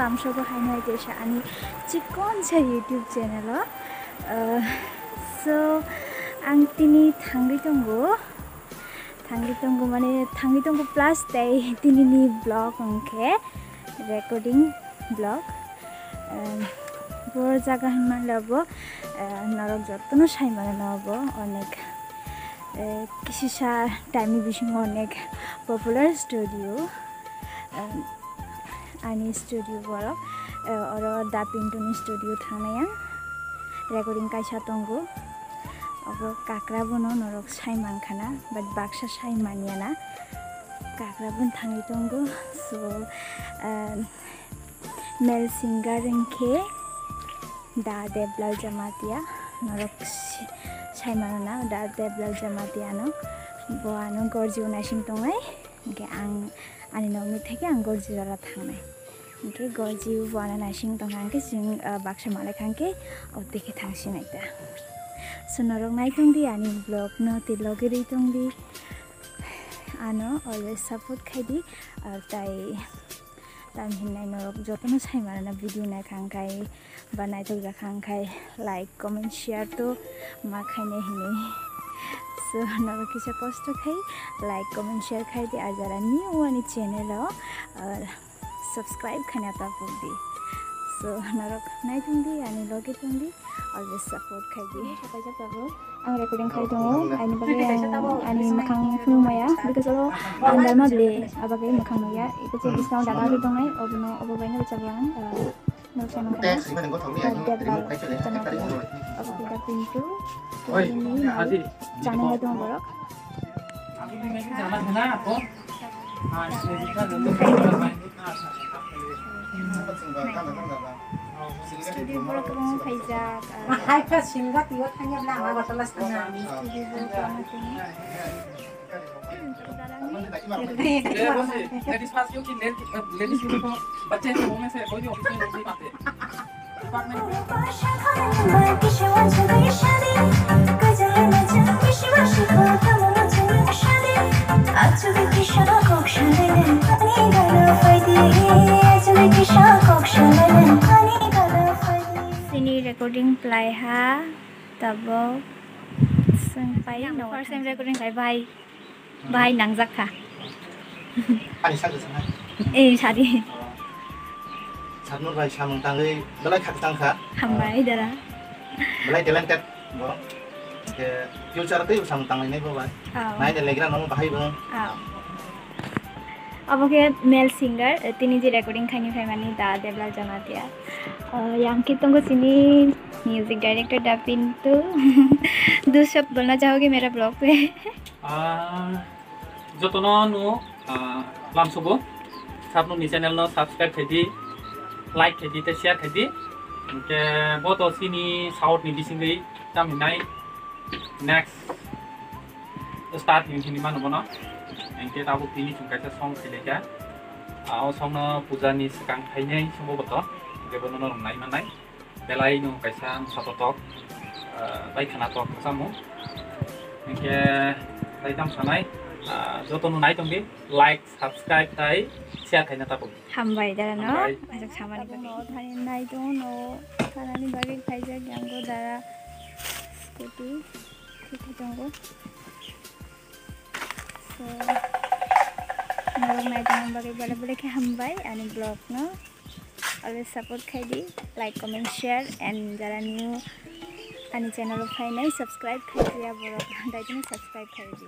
लामसोको हाइनाय देशा आणि चिकनसे YouTube channel so आं तिनी थांगै दंगो माने थांगै दंगो प्लस दाय तिनीनि ब्लग अंके रेकर्डिंग ब्लग बर जागा हिमान लाबो नरक जतनो साइमाना नाबो अनेक किसिसा टाइम बिसिङ अनेक पपुलर स्टुडियो अनि स्टुडियो बर और दा पिन्टुनि स्टुडियो थांनाया रेकर्डिंग काइसा दंगो अब काक्रा बनो नरक साइमान खाना बाट बाक्सा साइमानियाना काक्रा बन थांगै दंगो सो मेल सिंगर इनके दा देबलाल जमातिया नरक साइमाना दा देबलाल जमातिया नो बोआनो गर्जिउ नासिं दंगाय इनके आं आनि नमि थेके आं गर्जिउ जरा थांनाय इनके गर्जिउ बोआनो नासिं दंगांके जों बाक्सा मालायखांके अब देखे थांसिन आइता सो नरक नायथंदि आनि ब्लग न ते लगेरै दंदि आनो अलवेज सपोर्ट खाइदि ताई टाइम हिन्नाय नरक जतनो साइमाना भिडियो नायखांखाय बा नायथक जाखांखाय लाइक कमेन्ट शेयर तो मा खाइने हिने सो नरक किसा कष्ट खाइ लाइक कमेन्ट शेयर खाइदि आर जरा न्यू अनि चैनल सब्सक्राइब खाने ता पुगदि सो नरक नायथंदि अनि लगे थंदि अलवेज सपोर्ट खाइदि सकाय जाबाबो आं रेकर्डिंग खाइ दङ आइनि बागै आनि मोखां फुंमाया बिकज आन्दार माब्ले आबागै मोखां नया इको जे बिस्नाव दागा दंनाय अबनो अबबायनो बचाबलां नोंसा नंखाय देबलाल जमातिया अबगै दा पिन्टु तिनी जानाय दं बरक स्टुडियो बरक बङ फाइजाक हाइका सिंगा तियो थाङेब्ला आमा गतलास थाङा लेडीज पास क्योंकि लेडीज को बच्चे को में से कोई भी ऑफिस में नहीं पाते sini recording play ha tabo sampai no first time recording kai bai nangjak kha ani sa sana eh sari sabno bai samung tangai belai khak tangkha hambai dara belai talented bo ke future te samung tangai nai bo bai nai de legra no bahai bo अब के male singer तिनी जी recording खानी फैमानी दा देबलाल Jamatia Yankee तुमको सिनी music director दा पिंटू दो शब्द बोलना चाहोगे मेरा ब्लॉग पे जतनो नु लामसोबो साबनु नि चैनल न सब्सक्राइब खाइदि लाइक खाइदि ते शेयर खाइदि के बोतो सिनी साउथ नि बिसिङै तामिनाय नेक्स्ट स्टार्ट नि मानु बनो इनके ताबो तिनी चुंकाइसा सं खैलेका आव संग पूजानि सिगां फायनाय सम्भवत गेबनो नरनाय मानाय बेलाय नु काइसा सततक बायखाना तक सामु इनके लाइटाम सानाय जतनो नाय तंबि लाइक सब्सक्राइब थाय शेयर खायना ताबो हामबाय दारा न आजक सामानि बागै थानि नाय दं न थानानि बागै खायजा ग्यांगो दारा स्कुटी दंगो नरक नायदों बागै बड़े के हामबाय आनि ब्लॉग न अलवेज सपोर्ट खाइदि लाइक कमेंट शेयर एंड जरा न्यू आनि चैनल फाइनाय सब्सक्राइब खाइदिया बरक दाइदिनो सब्सक्राइब खाइदि